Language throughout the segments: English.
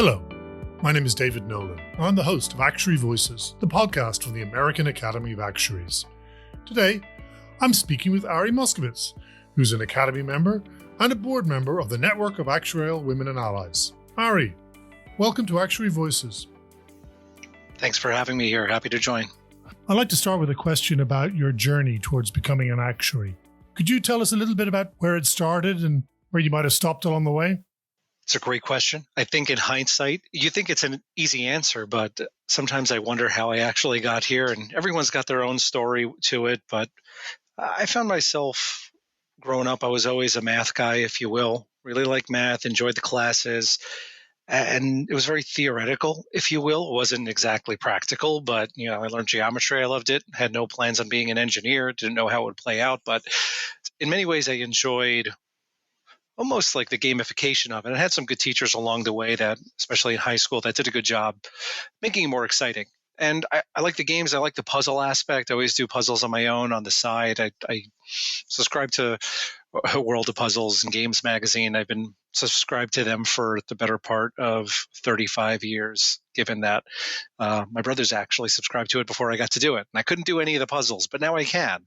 Hello, my name is David Nolan. I'm the host of Actuary Voices, the podcast from the American Academy of Actuaries. Today, I'm speaking with Ari Moskowitz, who's an Academy member and a board member of the Network of Actuarial Women and Allies. Ari, welcome to Actuary Voices. Thanks for having me here. Happy to join. I'd like to start with a question about your journey towards becoming an actuary. Could you tell us a little bit about where it started and where you might have stopped along the way? It's a great question. I think in hindsight, you think it's an easy answer, but sometimes I wonder how I actually got here. And everyone's got their own story to it. But I found myself growing up, I was always a math guy, if you will. Really liked math, enjoyed the classes. And it was very theoretical, if you will. It wasn't exactly practical, but I learned geometry. I loved it. Had no plans on being an engineer. Didn't know how it would play out. But in many ways, I enjoyed almost like the gamification of it. I had some good teachers along the way that, especially in high school, that did a good job making it more exciting. And I like the games. I like the puzzle aspect. I always do puzzles on my own on the side. I subscribe to World of Puzzles and Games magazine. I've been subscribed to them for the better part of 35 years, given that my brothers actually subscribed to it before I got to do it. And I couldn't do any of the puzzles, but now I can.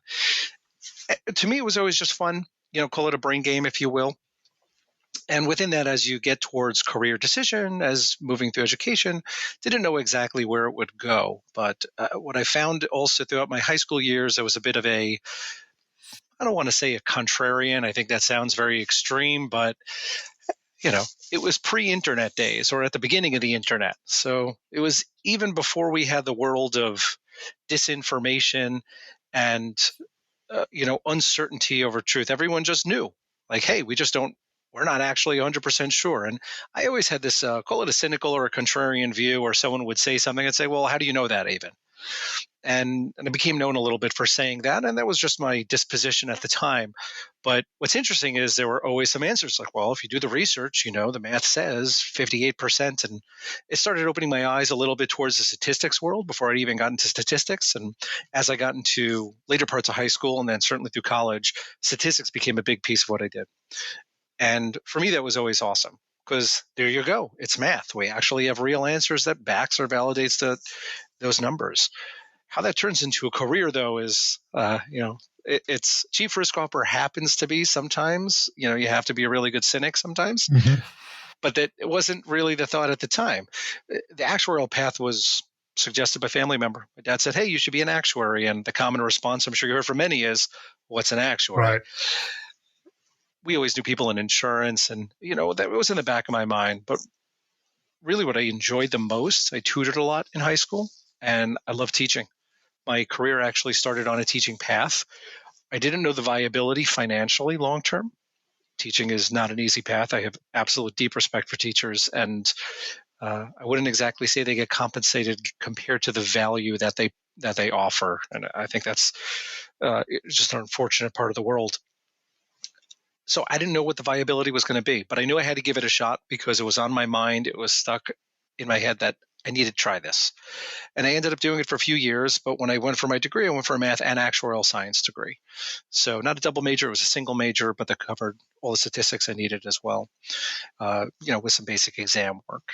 To me, it was always just fun, call it a brain game, if you will. And within that, as you get towards career decision, as moving through education, didn't know exactly where it would go. But what I found also throughout my high school years, I was a bit of I don't want to say a contrarian. I think that sounds very extreme, but it was pre-internet days or at the beginning of the internet. So it was even before we had the world of disinformation and, uncertainty over truth. Everyone just knew, like, hey, we're not actually 100% sure. And I always had this, call it a cynical or a contrarian view, or someone would say something and say, well, how do you know that even? And I became known a little bit for saying that. And that was just my disposition at the time. But what's interesting is there were always some answers like, well, if you do the research, the math says 58%. And it started opening my eyes a little bit towards the statistics world before I even got into statistics. And as I got into later parts of high school and then certainly through college, statistics became a big piece of what I did. And for me, that was always awesome because there you go. It's math. We actually have real answers that backs or validates those numbers. How that turns into a career, though, is, it's chief risk officer happens to be sometimes, you have to be a really good cynic sometimes, but that it wasn't really the thought at the time. The actuarial path was suggested by a family member. My dad said, hey, you should be an actuary. And the common response I'm sure you heard from many is, what's an actuary? Right. We always knew people in insurance and, that was in the back of my mind. But really what I enjoyed the most, I tutored a lot in high school and I love teaching. My career actually started on a teaching path. I didn't know the viability financially long-term. Teaching is not an easy path. I have absolute deep respect for teachers and I wouldn't exactly say they get compensated compared to the value that they offer. And I think that's just an unfortunate part of the world. So I didn't know what the viability was going to be, but I knew I had to give it a shot because it was on my mind. It was stuck in my head that I needed to try this. And I ended up doing it for a few years. But when I went for my degree, I went for a math and actuarial science degree. So not a double major, it was a single major, but that covered all the statistics I needed as well, with some basic exam work.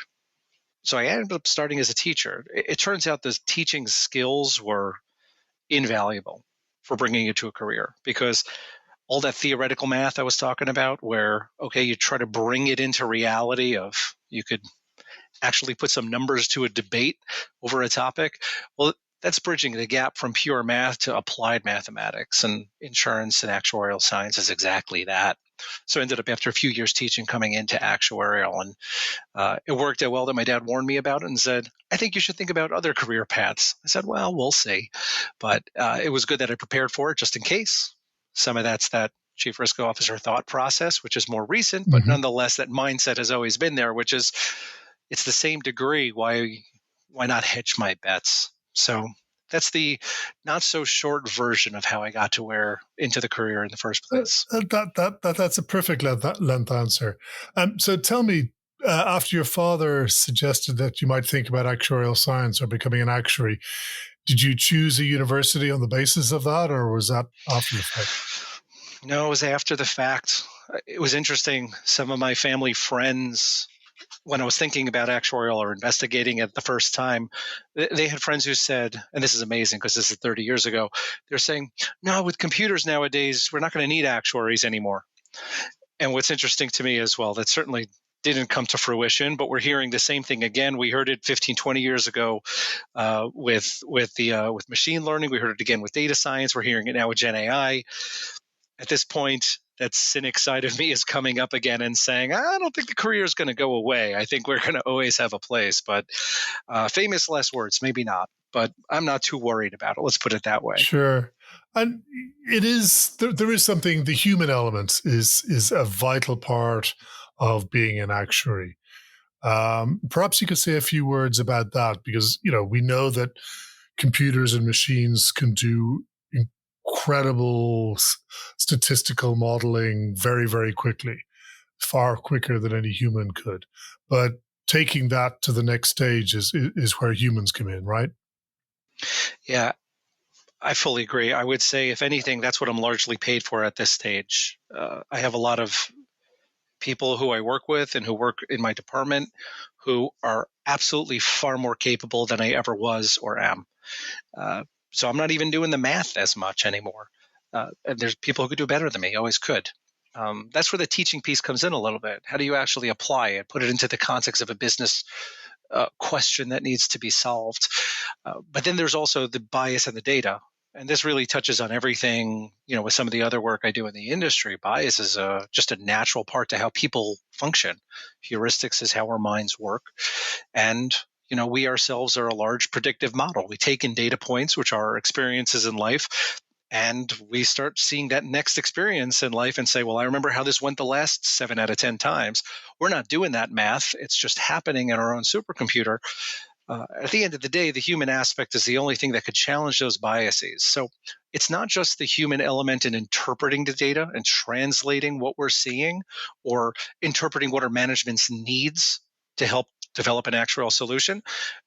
So I ended up starting as a teacher. It turns out the teaching skills were invaluable for bringing it to a career because all that theoretical math I was talking about where, okay, you try to bring it into reality of you could actually put some numbers to a debate over a topic. Well, that's bridging the gap from pure math to applied mathematics, and insurance and actuarial science is exactly that. So I ended up after a few years teaching coming into actuarial, and it worked out well that my dad warned me about it and said, I think you should think about other career paths. I said, well, we'll see. But it was good that I prepared for it just in case. Some of that's that chief risk officer thought process, which is more recent, but nonetheless, that mindset has always been there, which is it's the same degree. Why not hedge my bets? So that's the not so short version of how I got to into the career in the first place. That's a perfect length answer. So tell me, after your father suggested that you might think about actuarial science or becoming an actuary, did you choose a university on the basis of that, or was that after the fact? No, it was after the fact. It was interesting. Some of my family friends when I was thinking about actuarial or investigating it the first time, they had friends who said, and this is amazing because this is 30 years ago, they're saying, no, with computers nowadays, we're not going to need actuaries anymore. And what's interesting to me as well, that certainly didn't come to fruition, but we're hearing the same thing again. We heard it 15, 20 years ago with machine learning. We heard it again with data science. We're hearing it now with Gen AI. At this point, that cynic side of me is coming up again and saying, I don't think the career is going to go away. I think we're going to always have a place. But famous last words, maybe not. But I'm not too worried about it. Let's put it that way. Sure. And it is, there is something, the human element is a vital part of being an actuary. Perhaps you could say a few words about that, because, we know that computers and machines can do incredible statistical modeling very, very quickly, far quicker than any human could. But taking that to the next stage is where humans come in, right? Yeah, I fully agree. I would say, if anything, that's what I'm largely paid for at this stage. I have a lot of people who I work with and who work in my department who are absolutely far more capable than I ever was or am. So I'm not even doing the math as much anymore. And there's people who could do better than me, always could. That's where the teaching piece comes in a little bit. How do you actually apply it, put it into the context of a business question that needs to be solved? But then there's also the bias in the data. And this really touches on everything, with some of the other work I do in the industry. Bias is just a natural part to how people function. Heuristics is how our minds work. And, we ourselves are a large predictive model. We take in data points, which are our experiences in life, and we start seeing that next experience in life and say, well, I remember how this went the last 7 out of 10 times. We're not doing that math. It's just happening in our own supercomputer. At the end of the day, the human aspect is the only thing that could challenge those biases. So it's not just the human element in interpreting the data and translating what we're seeing, or interpreting what our management's needs to help develop an actuarial solution.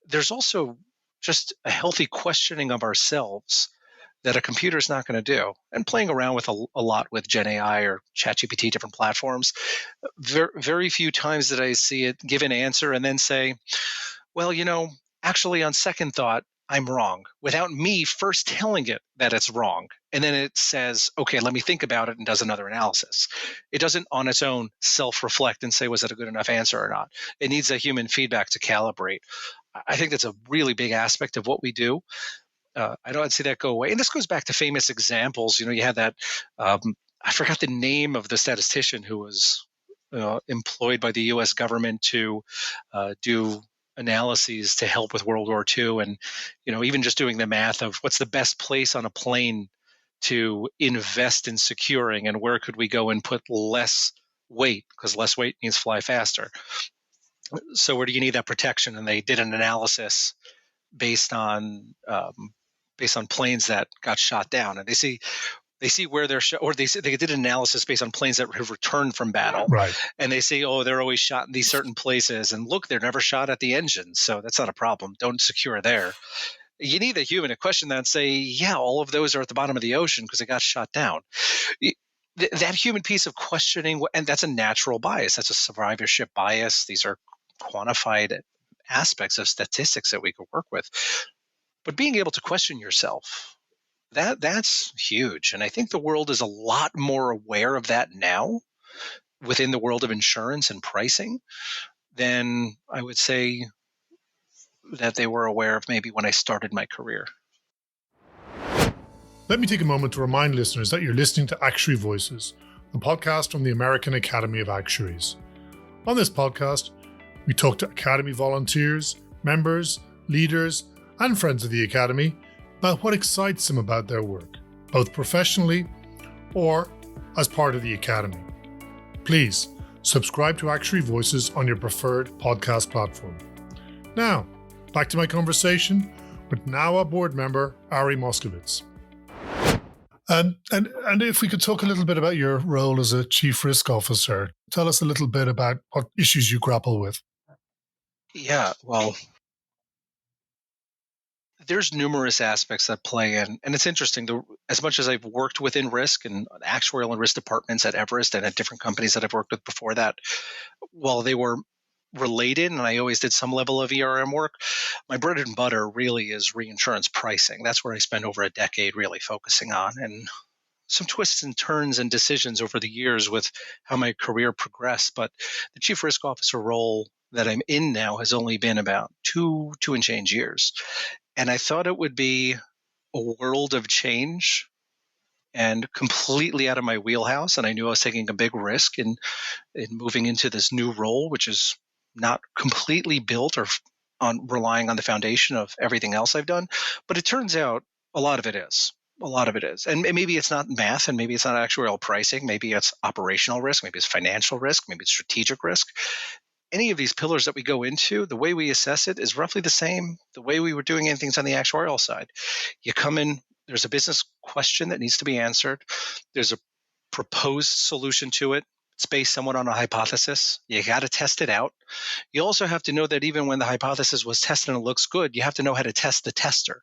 There's also just a healthy questioning of ourselves that a computer is not going to do. And playing around with a lot with Gen AI or ChatGPT, different platforms, very few times did I see it give an answer and then say, well, actually on second thought, I'm wrong, without me first telling it that it's wrong. And then it says, okay, let me think about it, and does another analysis. It doesn't on its own self-reflect and say, was that a good enough answer or not? It needs a human feedback to calibrate. I think that's a really big aspect of what we do. I don't see that go away. And this goes back to famous examples. You had that, I forgot the name of the statistician who was employed by the U.S. government to do analyses to help with World War II. And, even just doing the math of what's the best place on a plane to invest in securing, and where could we go and put less weight, because less weight means fly faster. So where do you need that protection? And they did an analysis based on planes that got shot down, and they see where they're shot, or they did an analysis based on planes that have returned from battle, right? And they say, oh, they're always shot in these certain places, and look, they're never shot at the engines, so that's not a problem. Don't secure there. You need a human to question that and say, yeah, all of those are at the bottom of the ocean because they got shot down. That human piece of questioning, and that's a natural bias. That's a survivorship bias. These are quantified aspects of statistics that we could work with. But being able to question yourself, that's huge. And I think the world is a lot more aware of that now within the world of insurance and pricing than I would say that they were aware of maybe when I started my career. Let me take a moment to remind listeners that you're listening to Actuary Voices, the podcast from the American Academy of Actuaries. On this podcast, we talk to Academy volunteers, members, leaders, and friends of the Academy about what excites them about their work, both professionally or as part of the Academy. Please subscribe to Actuary Voices on your preferred podcast platform. Now, back to my conversation with now a board member, Ari Moskowitz. And if we could talk a little bit about your role as a chief risk officer, tell us a little bit about what issues you grapple with. Yeah, well, there's numerous aspects that play in, and it's interesting. As much as I've worked within risk and actuarial and risk departments at Everest and at different companies that I've worked with before that, while they were related, and I always did some level of ERM work. My bread and butter really is reinsurance pricing. That's where I spent over a decade really focusing on, and some twists and turns and decisions over the years with how my career progressed. But the chief risk officer role that I'm in now has only been about two and change years. And I thought it would be a world of change and completely out of my wheelhouse. And I knew I was taking a big risk in moving into this new role, which is not completely built or on relying on the foundation of everything else I've done. But it turns out a lot of it is. A lot of it is. And maybe it's not math, and maybe it's not actuarial pricing. Maybe it's operational risk. Maybe it's financial risk. Maybe it's strategic risk. Any of these pillars that we go into, the way we assess it is roughly the same the way we were doing anything on the actuarial side. You come in, there's a business question that needs to be answered. There's a proposed solution to it. It's based somewhat on a hypothesis. You got to test it out. You also have to know that even when the hypothesis was tested and it looks good, you have to know how to test the tester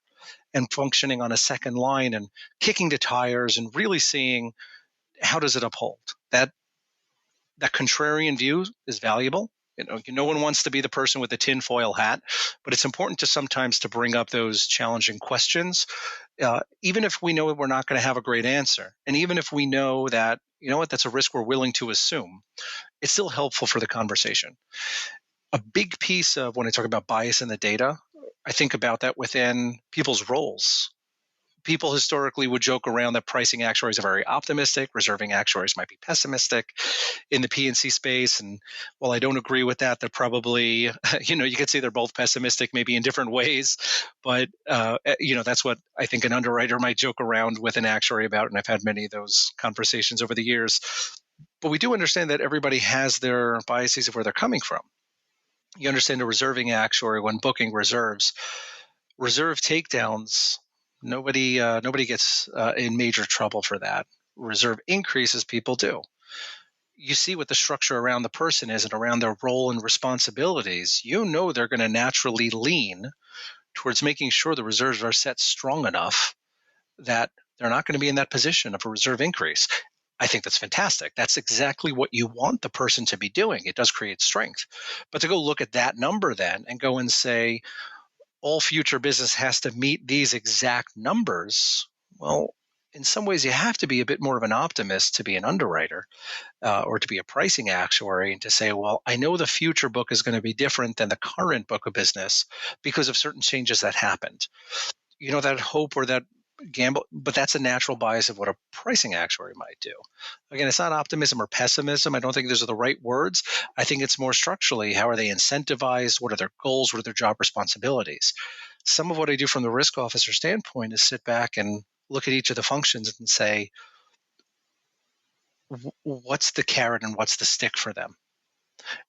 and functioning on a second line and kicking the tires and really seeing how does it uphold. That contrarian view is valuable. No one wants to be the person with the tinfoil hat, but it's important to sometimes to bring up those challenging questions, even if we know we're not going to have a great answer. And even if we know that, that's a risk we're willing to assume, it's still helpful for the conversation. A big piece of when I talk about bias in the data, I think about that within people's roles. People historically would joke around that pricing actuaries are very optimistic, reserving actuaries might be pessimistic in the P&C space. And while I don't agree with that, they're probably, you could say they're both pessimistic, maybe in different ways. But, that's what I think an underwriter might joke around with an actuary about. And I've had many of those conversations over the years. But we do understand that everybody has their biases of where they're coming from. You understand a reserving actuary when booking reserve takedowns. Nobody gets in major trouble for that. Reserve increases, people do. You see what the structure around the person is and around their role and responsibilities. They're going to naturally lean towards making sure the reserves are set strong enough that they're not going to be in that position of a reserve increase. I think that's fantastic. That's exactly what you want the person to be doing. It does create strength. But to go look at that number then and go and say, all future business has to meet these exact numbers, well, in some ways you have to be a bit more of an optimist to be an underwriter or to be a pricing actuary and to say, well, I know the future book is going to be different than the current book of business because of certain changes that happened. That hope or that gamble, but that's a natural bias of what a pricing actuary might do. Again, it's not optimism or pessimism. I don't think those are the right words. I think it's more structurally, how are they incentivized? What are their goals? What are their job responsibilities? Some of what I do from the risk officer standpoint is sit back and look at each of the functions and say, what's the carrot and what's the stick for them?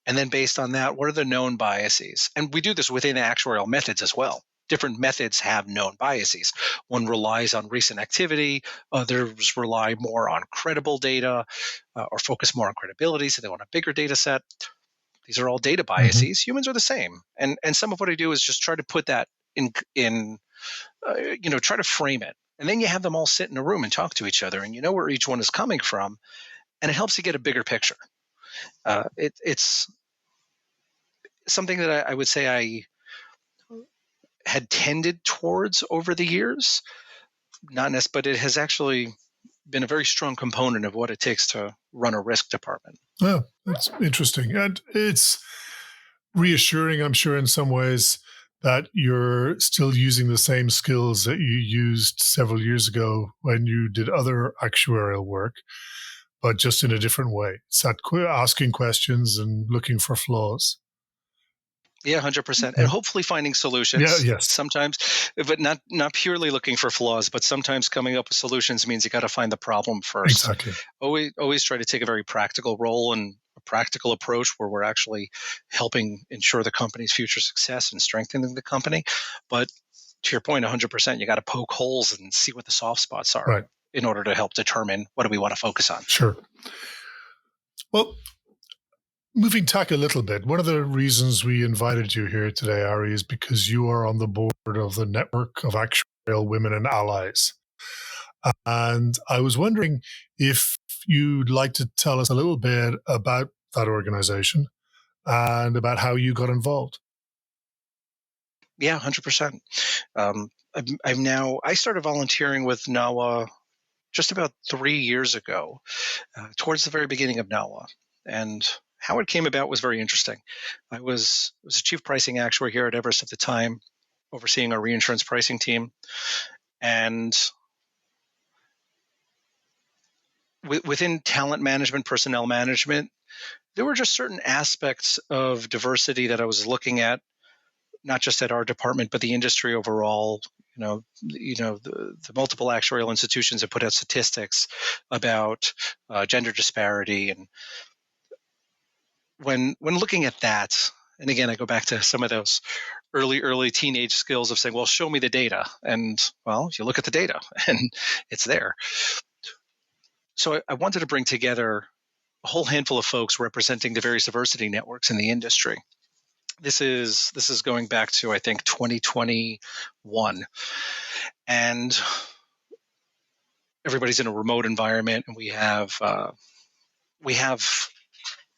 And then based on that, what are the known biases? And we do this within actuarial methods as well. Different methods have known biases. One relies on recent activity. Others rely more on credible data or focus more on credibility, so they want a bigger data set. These are all data biases. Mm-hmm. Humans are the same. And some of what I do is just try to put that in try to frame it. And then you have them all sit in a room and talk to each other, and you know where each one is coming from, and it helps you get a bigger picture. It's something that I would say I had tended towards over the years, but it has actually been a very strong component of what it takes to run a risk department. Oh, that's interesting. And it's reassuring, I'm sure, in some ways that you're still using the same skills that you used several years ago when you did other actuarial work, but just in a different way. It's that asking questions and looking for flaws. Yeah, 100%. And hopefully finding solutions. Yeah, yes. Sometimes, but not purely looking for flaws, but sometimes coming up with solutions means you got to find the problem first. Exactly. Always try to take a very practical role and a practical approach where we're actually helping ensure the company's future success and strengthening the company. But to your point, 100%, you got to poke holes and see what the soft spots are in order to help determine what do we want to focus on. Sure. Well, moving tack a little bit, one of the reasons we invited you here today, Ari, is because you are on the board of the network of Actuarial Women and Allies. And I was wondering if you'd like to tell us a little bit about that organization and about how you got involved. Yeah, 100%. I started volunteering with NAWA just about 3 years ago, towards the very beginning of NAWA. And how it came about was very interesting. I was a chief pricing actuary here at Everest at the time, overseeing our reinsurance pricing team. And within talent management, personnel management, there were just certain aspects of diversity that I was looking at, not just at our department, but the industry overall. The multiple actuarial institutions have put out statistics about gender disparity, and when looking at that, and again, I go back to some of those early teenage skills of saying, well, show me the data. And well, you look at the data and it's there. So I wanted to bring together a whole handful of folks representing the various diversity networks in the industry. This is going back to, I think, 2021. And everybody's in a remote environment, and we have a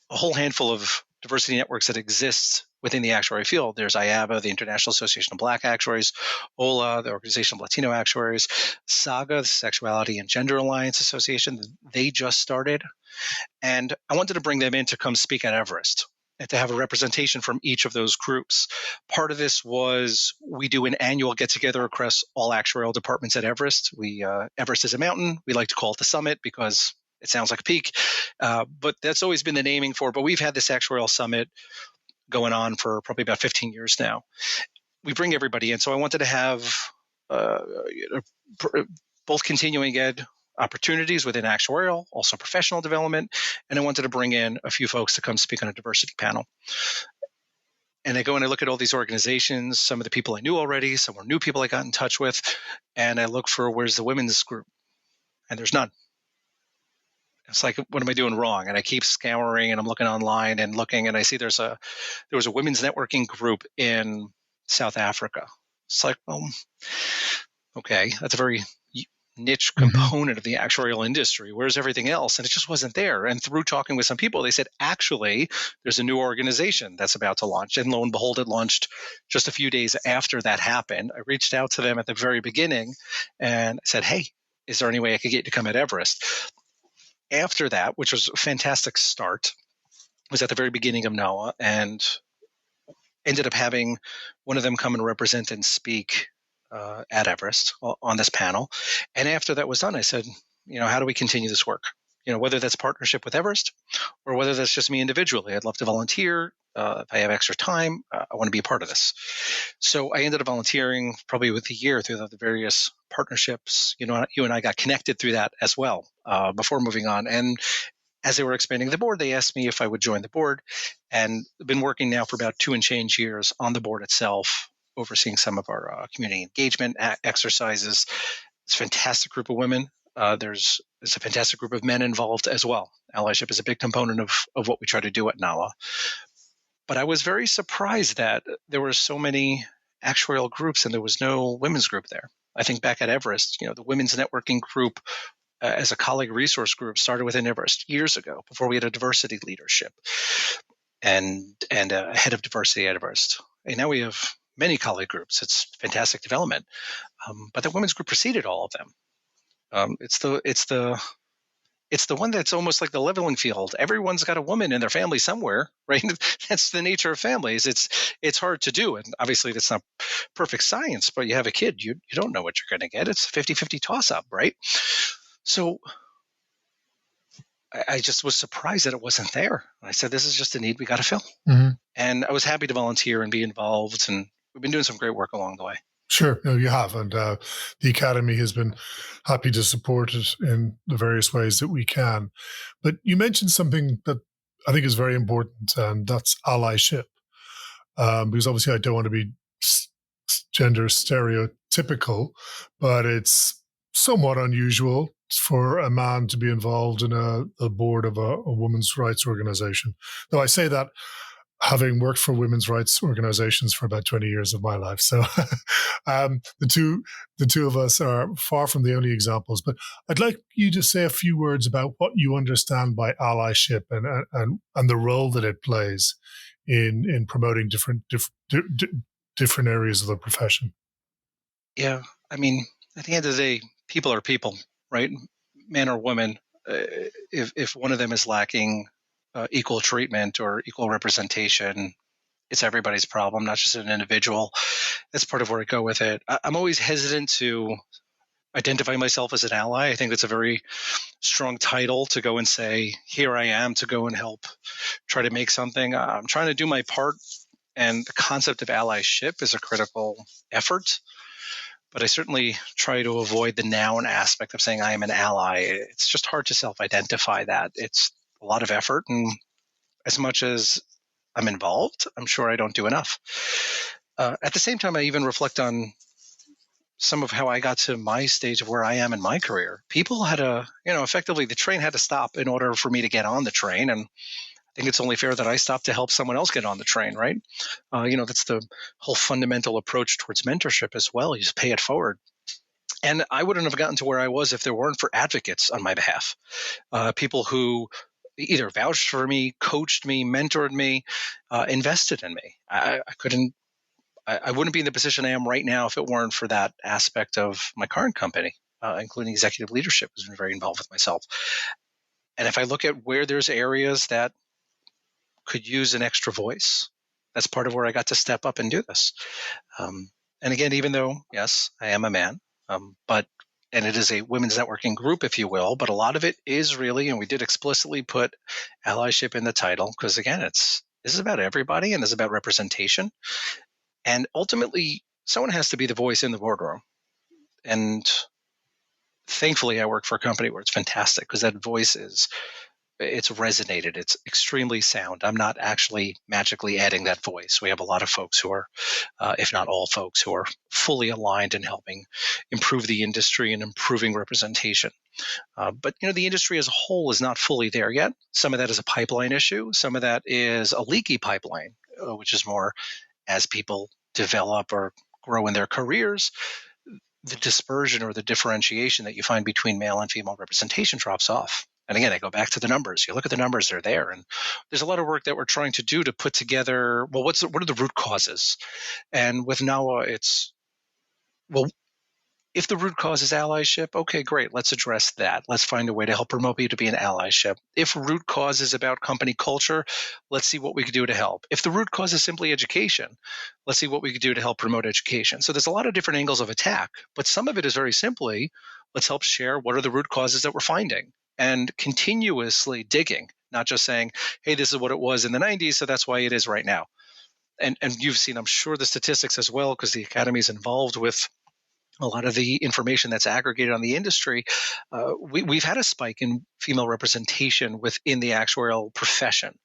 whole handful of diversity networks that exist within the actuary field. There's IABA, the International Association of Black Actuaries, OLA, the Organization of Latino Actuaries, SAGA, the Sexuality and Gender Alliance Association. They just started. And I wanted to bring them in to come speak at Everest and to have a representation from each of those groups. Part of this was we do an annual get-together across all actuarial departments at Everest. Everest is a mountain. We like to call it the summit because it sounds like a peak, but that's always been the naming for it. But we've had this actuarial summit going on for probably about 15 years now. We bring everybody in. So I wanted to have both continuing ed opportunities within actuarial, also professional development, and I wanted to bring in a few folks to come speak on a diversity panel. And I go and I look at all these organizations, some of the people I knew already, some were new people I got in touch with, and I look for where's the women's group, and there's none. It's like, what am I doing wrong? And I keep scouring, and I'm looking online and looking, and I see there was a women's networking group in South Africa. It's like, well, okay, that's a very niche component of the actuarial industry. Where's everything else? And it just wasn't there. And through talking with some people, they said, actually, there's a new organization that's about to launch. And lo and behold, it launched just a few days after that happened. I reached out to them at the very beginning and said, hey, is there any way I could get you to come at Everest? After that, which was a fantastic start, was at the very beginning of NOAA, and ended up having one of them come and represent and speak at Everest on this panel. And after that was done, I said, how do we continue this work? Whether that's partnership with Everest or whether that's just me individually. I'd love to volunteer. If I have extra time, I want to be a part of this. So I ended up volunteering probably with a year through the various partnerships. You and I got connected through that as well before moving on. And as they were expanding the board, they asked me if I would join the board. And I've been working now for about 2 and change years on the board itself, overseeing some of our community engagement exercises. It's a fantastic group of women. There's a fantastic group of men involved as well. Allyship is a big component of what we try to do at NAWA. But I was very surprised that there were so many actuarial groups and there was no women's group there. I think back at Everest, the women's networking group as a colleague resource group started within Everest years ago, before we had a diversity leadership and a head of diversity at Everest. And now we have many colleague groups. It's fantastic development. But the women's group preceded all of them. It's the one that's almost like the leveling field. Everyone's got a woman in their family somewhere, right? That's the nature of families. It's hard to do. And obviously that's not perfect science, but you have a kid, you don't know what you're going to get. It's a 50-50 toss-up, right? So I just was surprised that it wasn't there. I said, this is just a need we got to fill. Mm-hmm. And I was happy to volunteer and be involved. And we've been doing some great work along the way. Sure, you have. And the Academy has been happy to support it in the various ways that we can. But you mentioned something that I think is very important, and that's allyship. Because obviously I don't want to be gender stereotypical, but it's somewhat unusual for a man to be involved in a board of a women's rights organization. Though I say that having worked for women's rights organizations for about 20 years of my life. So the two of us are far from the only examples. But I'd like you to say a few words about what you understand by allyship and the role that it plays in promoting different areas of the profession. Yeah. I mean, at the end of the day, people are people, right? Man or woman. If one of them is lacking equal treatment or equal representation, it's everybody's problem, not just an individual. That's part of where I go with it. I'm always hesitant to identify myself as an ally. I think that's a very strong title to go and say, here I am to go and help try to make something. I'm trying to do my part, and the concept of allyship is a critical effort. But I certainly try to avoid the noun aspect of saying I am an ally. It's just hard to self-identify that. It's a lot of effort, and as much as I'm involved, I'm sure I don't do enough. At the same time, I even reflect on some of how I got to my stage of where I am in my career. People had effectively the train had to stop in order for me to get on the train. And I think it's only fair that I stop to help someone else get on the train, right? That's the whole fundamental approach towards mentorship as well. You just pay it forward. And I wouldn't have gotten to where I was if there weren't for advocates on my behalf. People who either vouched for me, coached me, mentored me, invested in me. I wouldn't be in the position I am right now if it weren't for that aspect of my current company, including executive leadership, who's been very involved with myself. And if I look at where there's areas that could use an extra voice, that's part of where I got to step up and do this. And again, even though, yes, I am a man, and it is a women's networking group, if you will, but a lot of it is really, and we did explicitly put allyship in the title, because again, this is about everybody and it's about representation. And ultimately, someone has to be the voice in the boardroom. And thankfully, I work for a company where it's fantastic because that voice it's resonated. It's extremely sound. I'm not actually magically adding that voice. We have a lot of folks who are, if not all folks, who are fully aligned in helping improve the industry and improving representation. But the industry as a whole is not fully there yet. Some of that is a pipeline issue. Some of that is a leaky pipeline, which is more as people develop or grow in their careers, the dispersion or the differentiation that you find between male and female representation drops off. And again, I go back to the numbers. You look at the numbers, they're there. And there's a lot of work that we're trying to do to put together, well, what are the root causes? And with NAWA, it's, well, if the root cause is allyship, okay, great. Let's address that. Let's find a way to help promote you to be an allyship. If root cause is about company culture, let's see what we could do to help. If the root cause is simply education, let's see what we could do to help promote education. So there's a lot of different angles of attack, but some of it is very simply, let's help share what are the root causes that we're finding and continuously digging, not just saying, hey, this is what it was in the 90s, so that's why it is right now. And you've seen, I'm sure, the statistics as well, because the Academy is involved with a lot of the information that's aggregated on the industry. We've had a spike in female representation within the actuarial profession,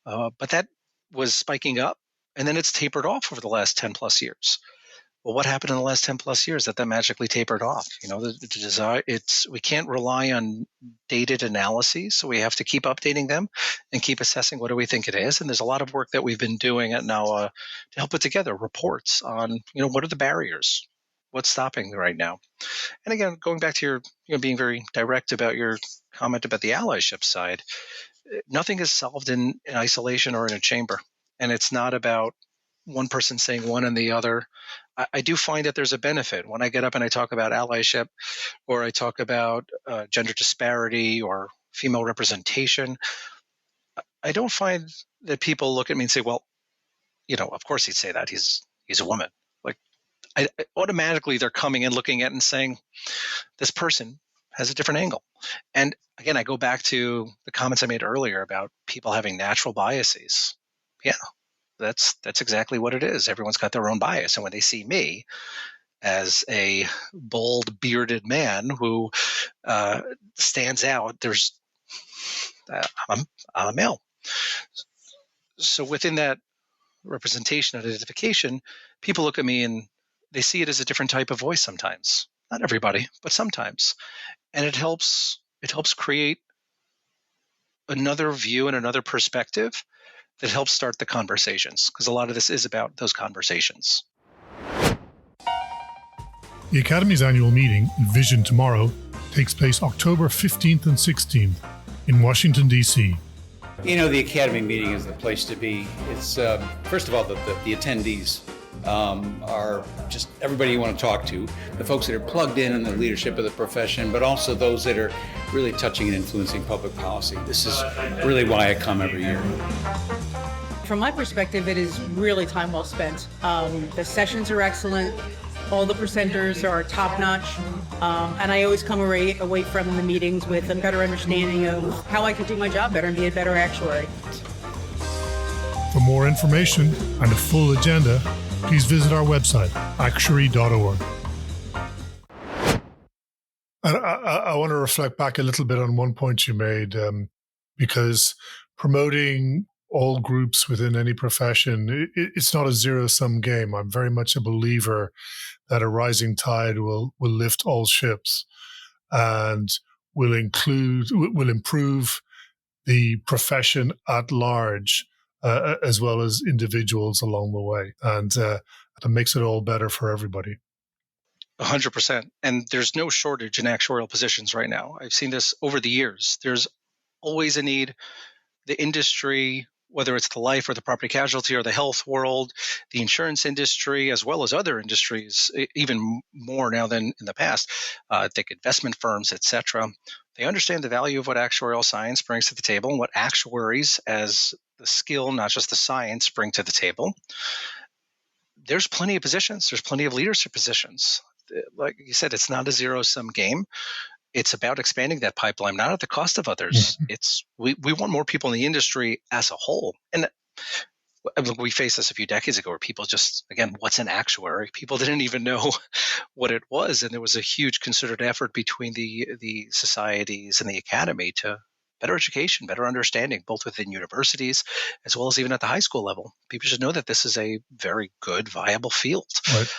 but that was spiking up, and then it's tapered off over the last 10 plus years. Well, what happened in the last 10 plus years that magically tapered off? The desire, we can't rely on dated analyses, so we have to keep updating them and keep assessing what do we think it is. And there's a lot of work that we've been doing at NAWA to help put together reports on, what are the barriers? What's stopping right now? And again, going back to your, being very direct about your comment about the allyship side, nothing is solved in isolation or in a chamber. And it's not about one person saying one and the other. I do find that there's a benefit when I get up and I talk about allyship, or I talk about gender disparity or female representation. I don't find that people look at me and say, well, of course he'd say that. He's a woman. Automatically they're coming and looking at it and saying, this person has a different angle. And again, I go back to the comments I made earlier about people having natural biases. Yeah, that's exactly what it is. Everyone's got their own bias. And when they see me as a bold, bearded man who stands out, I'm a male. So within that representation and identification, people look at me and they see it as a different type of voice sometimes. Not everybody, but sometimes. And it helps create another view and another perspective that helps start the conversations, because a lot of this is about those conversations. The Academy's annual meeting, Vision Tomorrow, takes place October 15th and 16th in Washington, D.C. The Academy meeting is the place to be. It's, first of all, the attendees are just everybody you want to talk to, the folks that are plugged in the leadership of the profession, but also those that are really touching and influencing public policy. This is really why I come every year. From my perspective, it is really time well spent. The sessions are excellent. All the presenters are top-notch, and I always come away from the meetings with a better understanding of how I can do my job better and be a better actuary. For more information and a full agenda, please visit our website, actuary.org. I want to reflect back a little bit on one point you made, because promoting all groups within any profession, it's not a zero-sum game. I'm very much a believer that a rising tide will lift all ships and will improve the profession at large, as well as individuals along the way. And it makes it all better for everybody. 100%. And there's no shortage in actuarial positions right now. I've seen this over the years. There's always a need. The industry, whether it's the life or the property casualty or the health world, the insurance industry, as well as other industries, even more now than in the past, think investment firms, et cetera. They understand the value of what actuarial science brings to the table and what actuaries as the skill, not just the science, bring to the table. There's plenty of positions. There's plenty of leadership positions. Like you said, it's not a zero-sum game. It's about expanding that pipeline, not at the cost of others. Mm-hmm. It's we want more people in the industry as a whole. And we faced this a few decades ago where people just, again, what's an actuary? People didn't even know what it was. And there was a huge concerted effort between the societies and the academy to better education, better understanding, both within universities as well as even at the high school level. People should know that this is a very good, viable field. Right.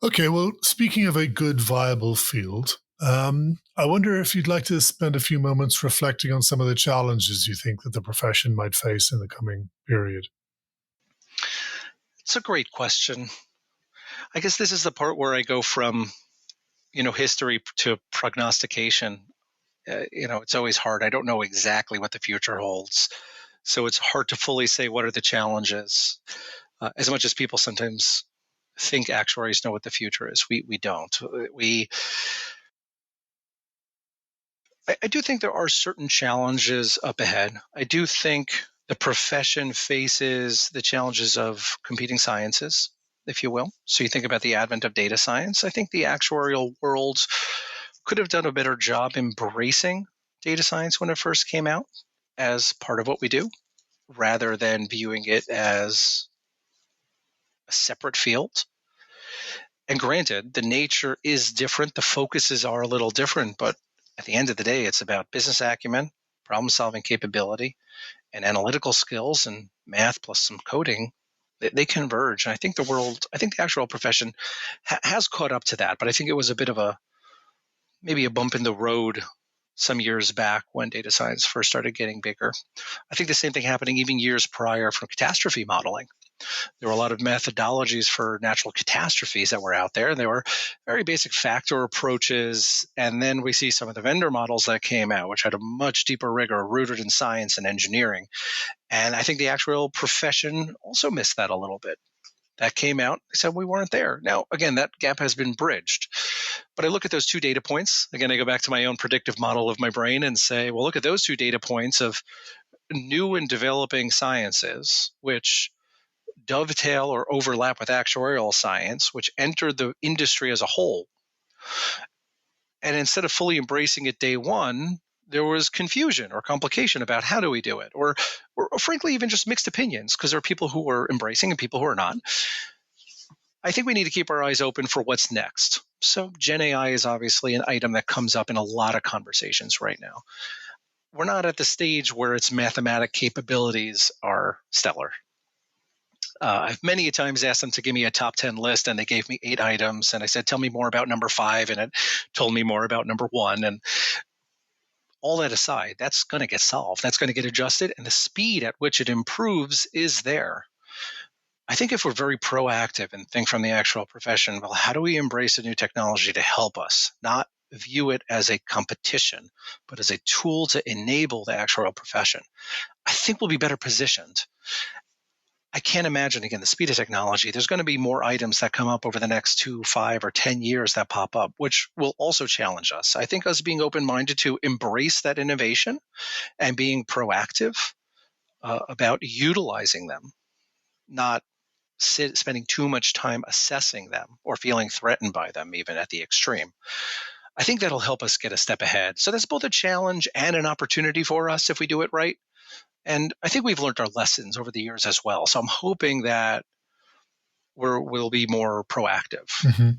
Okay, well, speaking of a good, viable field, I wonder if you'd like to spend a few moments reflecting on some of the challenges you think that the profession might face in the coming period. It's a great question. I guess this is the part where I go from, history to prognostication. It's always hard. I don't know exactly what the future holds. So it's hard to fully say what are the challenges. As much as people sometimes think actuaries know what the future is, we don't. I do think there are certain challenges up ahead. I do think the profession faces the challenges of competing sciences, if you will. So you think about the advent of data science. I think the actuarial world could have done a better job embracing data science when it first came out as part of what we do, rather than viewing it as a separate field. And granted, the nature is different. The focuses are a little different, but at the end of the day, it's about business acumen, problem-solving capability, and analytical skills, and math plus some coding. They converge. And I think the actuarial profession has caught up to that, but I think it was a bit of maybe a bump in the road some years back when data science first started getting bigger. I think the same thing happening even years prior from catastrophe modeling. There were a lot of methodologies for natural catastrophes that were out there. There were very basic factor approaches. And then we see some of the vendor models that came out, which had a much deeper rigor rooted in science and engineering. And I think the actuarial profession also missed that a little bit. That came out, they said we weren't there. Now, again, that gap has been bridged. But I look at those two data points. Again, I go back to my own predictive model of my brain and say, well, look at those two data points of new and developing sciences, which dovetail or overlap with actuarial science, which entered the industry as a whole. And instead of fully embracing it day one, there was confusion or complication about how do we do it, or frankly, even just mixed opinions, because there are people who are embracing and people who are not. I think we need to keep our eyes open for what's next. So Gen AI is obviously an item that comes up in a lot of conversations right now. We're not at the stage where its mathematic capabilities are stellar. I've many times asked them to give me a top 10 list, and they gave me 8 items. And I said, tell me more about number 5. And it told me more about number 1. And all that aside, that's going to get solved. That's going to get adjusted, and the speed at which it improves is there. I think if we're very proactive and think from the actual profession, well, how do we embrace a new technology to help us, not view it as a competition, but as a tool to enable the actuarial profession, I think we'll be better positioned. I can't imagine, again, the speed of technology. There's going to be more items that come up over the next 2, 5, or 10 years that pop up, which will also challenge us. I think us being open-minded to embrace that innovation and being proactive about utilizing them, not spending too much time assessing them or feeling threatened by them, even at the extreme. I think that'll help us get a step ahead. So that's both a challenge and an opportunity for us if we do it right. And I think we've learned our lessons over the years as well. So I'm hoping that we'll be more proactive. Mm-hmm.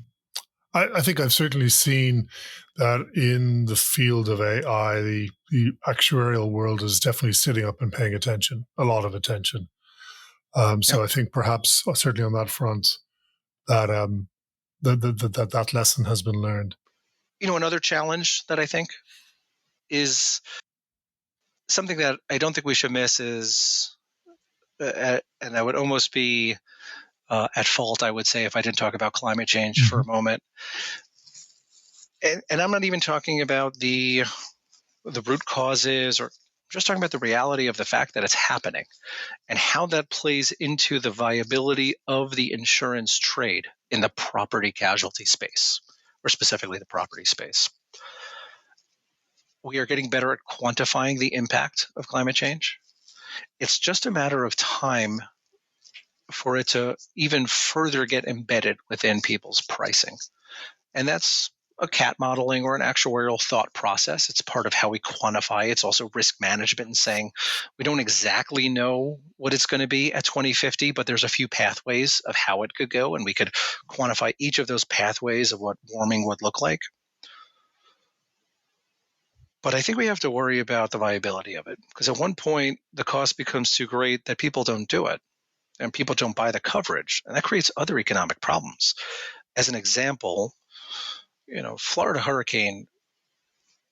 I think I've certainly seen that in the field of AI, the actuarial world is definitely sitting up and paying attention, a lot of attention. So I think perhaps certainly on that front, that that lesson has been learned. Another challenge that I think is something that I don't think we should miss is, and I would almost be at fault, I would say, if I didn't talk about climate change for a moment. And I'm not even talking about the root causes, or just talking about the reality of the fact that it's happening and how that plays into the viability of the insurance trade in the property casualty space, or specifically the property space. We are getting better at quantifying the impact of climate change. It's just a matter of time for it to even further get embedded within people's pricing. And that's a CAT modeling or an actuarial thought process. It's part of how we quantify. It's also risk management and saying we don't exactly know what it's going to be at 2050, but there's a few pathways of how it could go, and we could quantify each of those pathways of what warming would look like. But I think we have to worry about the viability of it, because at one point the cost becomes too great that people don't do it and people don't buy the coverage, and that creates other economic problems. As an example, Florida hurricane,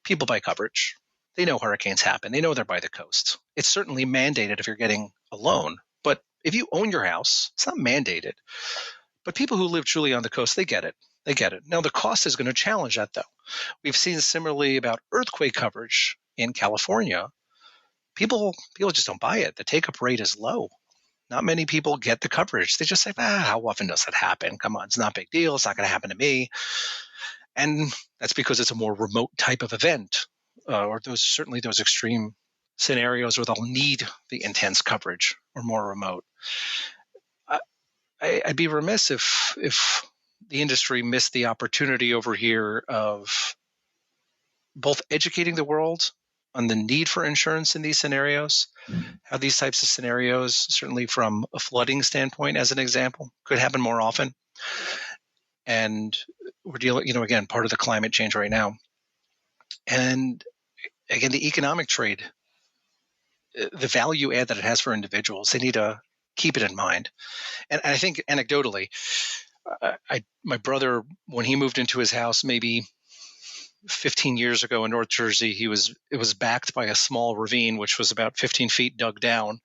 people buy coverage. They know hurricanes happen. They know they're by the coast. It's certainly mandated if you're getting a loan. But if you own your house, it's not mandated. But people who live truly on the coast, they get it. They get it. Now, the cost is going to challenge that, though. We've seen similarly about earthquake coverage in California. People just don't buy it. The take-up rate is low. Not many people get the coverage. They just say, how often does that happen? Come on, it's not a big deal. It's not going to happen to me. And that's because it's a more remote type of event, or those extreme scenarios where they'll need the intense coverage or more remote. I'd be remiss if the industry missed the opportunity over here of both educating the world on the need for insurance in these scenarios, how these types of scenarios, certainly from a flooding standpoint, as an example, could happen more often. And we're dealing, again, part of the climate change right now. And again, the economic trade, the value add that it has for individuals, they need to keep it in mind. And I think anecdotally, my brother, when he moved into his house maybe 15 years ago in North Jersey, it was backed by a small ravine, which was about 15 feet dug down.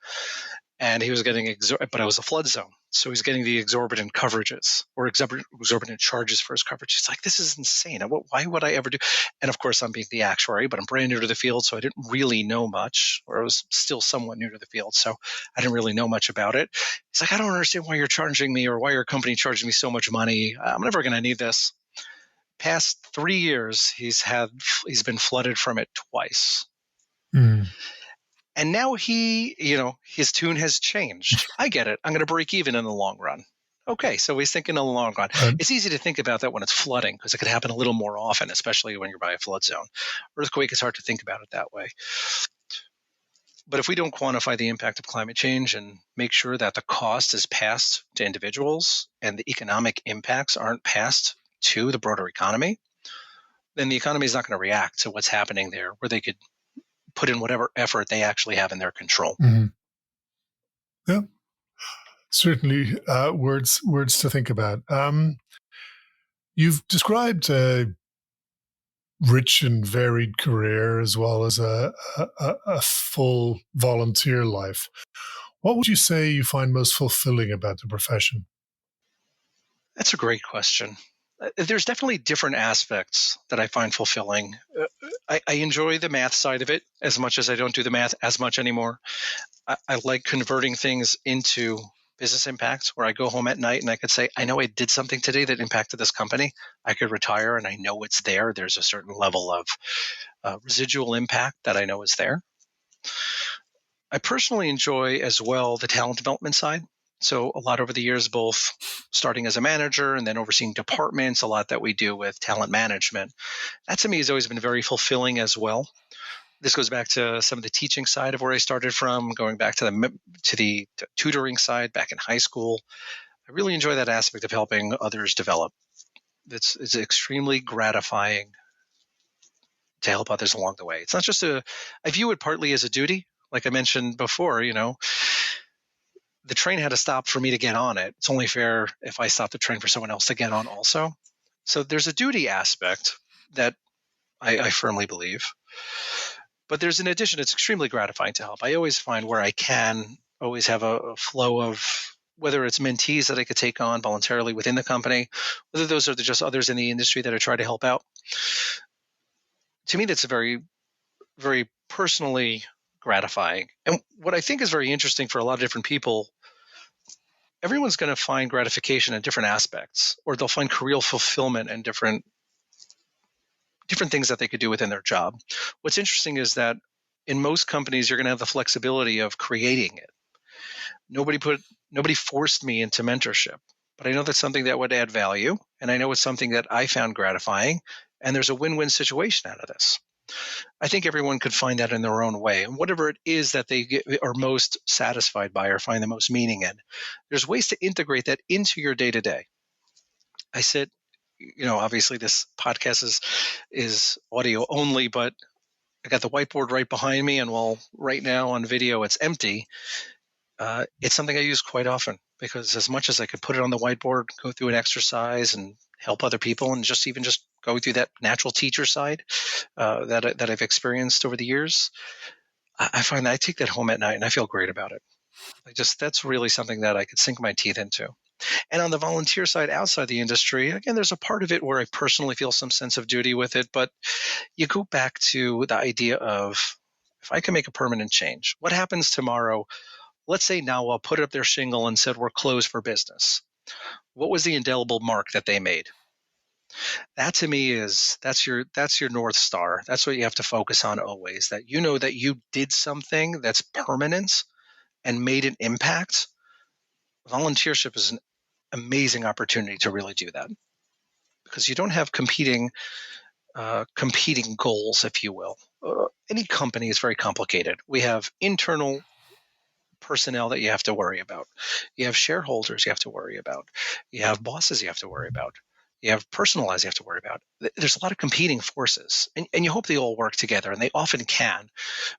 And he was getting, but it was a flood zone. So he's getting the exorbitant coverages or exorbitant charges for his coverage. He's like, this is insane. Why would I ever do? And of course, I'm being the actuary, but I'm brand new to the field. So I didn't really know much, or I was still somewhat new to the field. So I didn't really know much about it. He's like, I don't understand why you're charging me, or why your company charging me so much money. I'm never going to need this. Past 3 years, he's been flooded from it twice. Mm. And now his tune has changed. I get it. I'm going to break even in the long run. Okay, so he's thinking in the long run. It's easy to think about that when it's flooding, because it could happen a little more often, especially when you're by a flood zone. Earthquake is hard to think about it that way. But if we don't quantify the impact of climate change and make sure that the cost is passed to individuals and the economic impacts aren't passed to the broader economy, then the economy is not going to react to what's happening there, where they could put in whatever effort they actually have in their control. Mm-hmm. Yeah, certainly words to think about. You've described rich and varied career as well as a full volunteer life. What would you say you find most fulfilling about the profession? That's a great question. There's definitely different aspects that I find fulfilling. I enjoy the math side of it as much as I don't do the math as much anymore. I like converting things into business impacts where I go home at night and I could say, I know I did something today that impacted this company. I could retire and I know it's there. There's a certain level of residual impact that I know is there. I personally enjoy as well the talent development side. So a lot over the years, both starting as a manager and then overseeing departments, a lot that we do with talent management. That to me has always been very fulfilling as well. This goes back to some of the teaching side of where I started from, going back to the tutoring side back in high school. I really enjoy that aspect of helping others develop. It's extremely gratifying to help others along the way. It's not just I view it partly as a duty. Like I mentioned before, the train had to stop for me to get on it. It's only fair if I stop the train for someone else to get on also. So there's a duty aspect that I firmly believe. But there's an addition, it's extremely gratifying to help. I always find where I can always have a flow of whether it's mentees that I could take on voluntarily within the company, whether those are just others in the industry that I try to help out. To me, that's a very, very personally gratifying. And what I think is very interesting for a lot of different people, everyone's going to find gratification in different aspects, or they'll find career fulfillment in different things that they could do within their job. What's interesting is that in most companies, you're going to have the flexibility of creating it. Nobody forced me into mentorship, but I know that's something that would add value, and I know it's something that I found gratifying, and there's a win-win situation out of this. I think everyone could find that in their own way, and whatever it is that they are most satisfied by or find the most meaning in, there's ways to integrate that into your day-to-day. I sit, obviously this podcast is audio only, but I got the whiteboard right behind me, and while right now on video it's empty, it's something I use quite often, because as much as I could put it on the whiteboard, go through an exercise and help other people, and just go through that natural teacher side that I've experienced over the years, I find that I take that home at night and I feel great about it. That's really something that I could sink my teeth into. And on the volunteer side, outside the industry, again, there's a part of it where I personally feel some sense of duty with it, but you go back to the idea of, if I can make a permanent change, what happens tomorrow? Let's say now I'll put up their shingle and said we're closed for business. What was the indelible mark that they made? That to me that's your North Star. That's what you have to focus on always, that that you did something that's permanent and made an impact. Volunteership is an amazing opportunity to really do that, because you don't have competing goals, if you will. Any company is very complicated. We have internal personnel that you have to worry about. You have shareholders you have to worry about. You have bosses you have to worry about. You have personal lives you have to worry about. There's a lot of competing forces, and you hope they all work together, and they often can.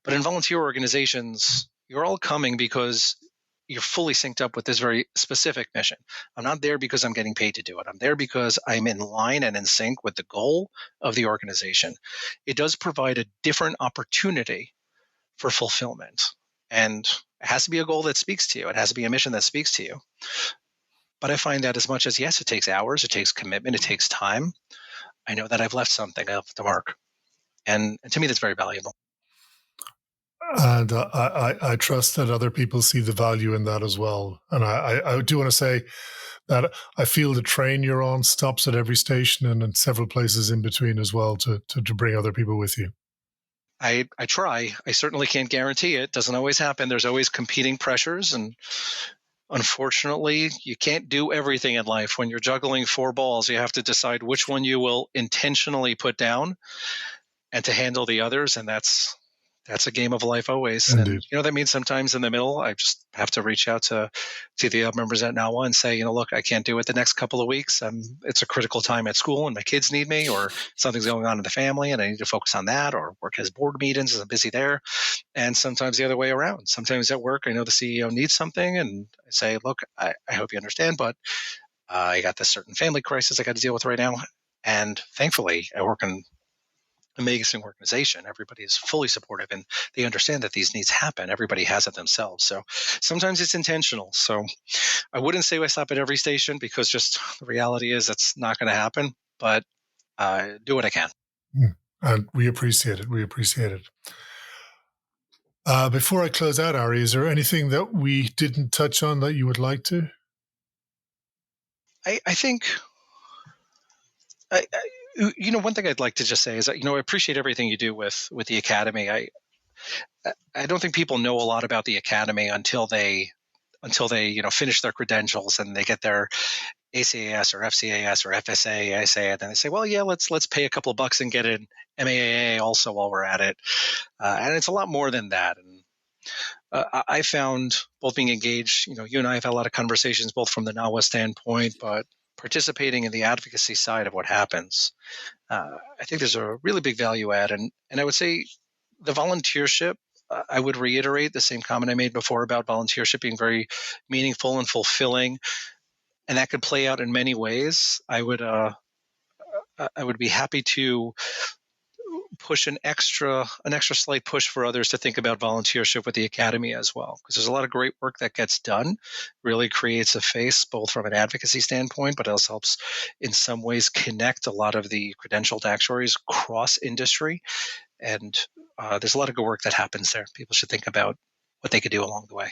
But in volunteer organizations, you're all coming because you're fully synced up with this very specific mission. I'm not there because I'm getting paid to do it. I'm there because I'm in line and in sync with the goal of the organization. It does provide a different opportunity for fulfillment. And it has to be a goal that speaks to you. It has to be a mission that speaks to you. But I find that as much as, yes, it takes hours, it takes commitment, it takes time, I know that I've left something off the mark. And to me, that's very valuable. And I trust that other people see the value in that as well. And I do want to say that I feel the train you're on stops at every station and in several places in between as well to bring other people with you. I try. I certainly can't guarantee it. Doesn't always happen. There's always competing pressures, and unfortunately, you can't do everything in life. When you're juggling 4 balls, you have to decide which one you will intentionally put down and to handle the others, and that's a game of life always. Indeed. And that means sometimes in the middle, I just have to reach out to the members at NOWA and say, look, I can't do it the next couple of weeks. It's a critical time at school and my kids need me, or something's going on in the family and I need to focus on that, or work has board meetings and I'm busy there. And sometimes the other way around. Sometimes at work, I know the CEO needs something and I say, look, I hope you understand, but I got this certain family crisis I got to deal with right now. And thankfully, I work in amazing organization. Everybody is fully supportive and they understand that these needs happen. Everybody has it themselves. So sometimes it's intentional. So I wouldn't say I stop at every station because just the reality is that's not going to happen, but do what I can. And we appreciate it. We appreciate it. Before I close out, Ari, is there anything that we didn't touch on that you would like to? I think, one thing I'd like to just say is that, I appreciate everything you do with the Academy. I don't think people know a lot about the Academy until they finish their credentials and they get their ACAS or FCAS or FSA, and then they say, well, yeah, let's pay a couple of bucks and get an MAAA also while we're at it. And it's a lot more than that. And I found both being engaged, you and I have had a lot of conversations, both from the NAWA standpoint, but participating in the advocacy side of what happens. I think there's a really big value add. And I would say the volunteership, I would reiterate the same comment I made before about volunteership being very meaningful and fulfilling. And that could play out in many ways. I would be happy to push an extra slight push for others to think about volunteership with the Academy as well, because there's a lot of great work that gets done, really creates a face both from an advocacy standpoint, but also helps in some ways connect a lot of the credentialed actuaries cross industry. And there's a lot of good work that happens there. People should think about what they could do along the way.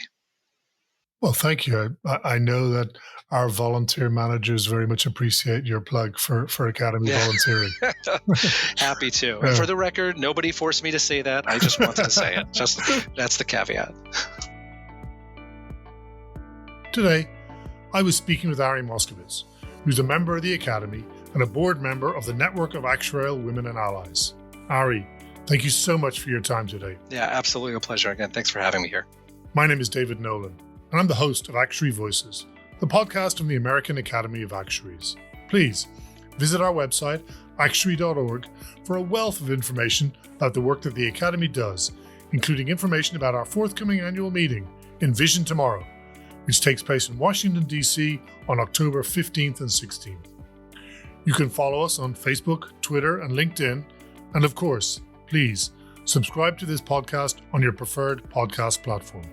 Well, thank you. I know that our volunteer managers very much appreciate your plug for Academy volunteering. Happy to. And for the record, nobody forced me to say that. I just wanted to say it. That's the caveat. Today, I was speaking with Ari Moskowitz, who's a member of the Academy and a board member of the Network of Actuarial Women and Allies. Ari, thank you so much for your time today. Yeah, absolutely a pleasure. Again, thanks for having me here. My name is David Nolan, and I'm the host of Actuary Voices, the podcast from the American Academy of Actuaries. Please visit our website, actuary.org, for a wealth of information about the work that the Academy does, including information about our forthcoming annual meeting, Envision Tomorrow, which takes place in Washington, D.C. on October 15th and 16th. You can follow us on Facebook, Twitter, and LinkedIn, and of course, please subscribe to this podcast on your preferred podcast platform.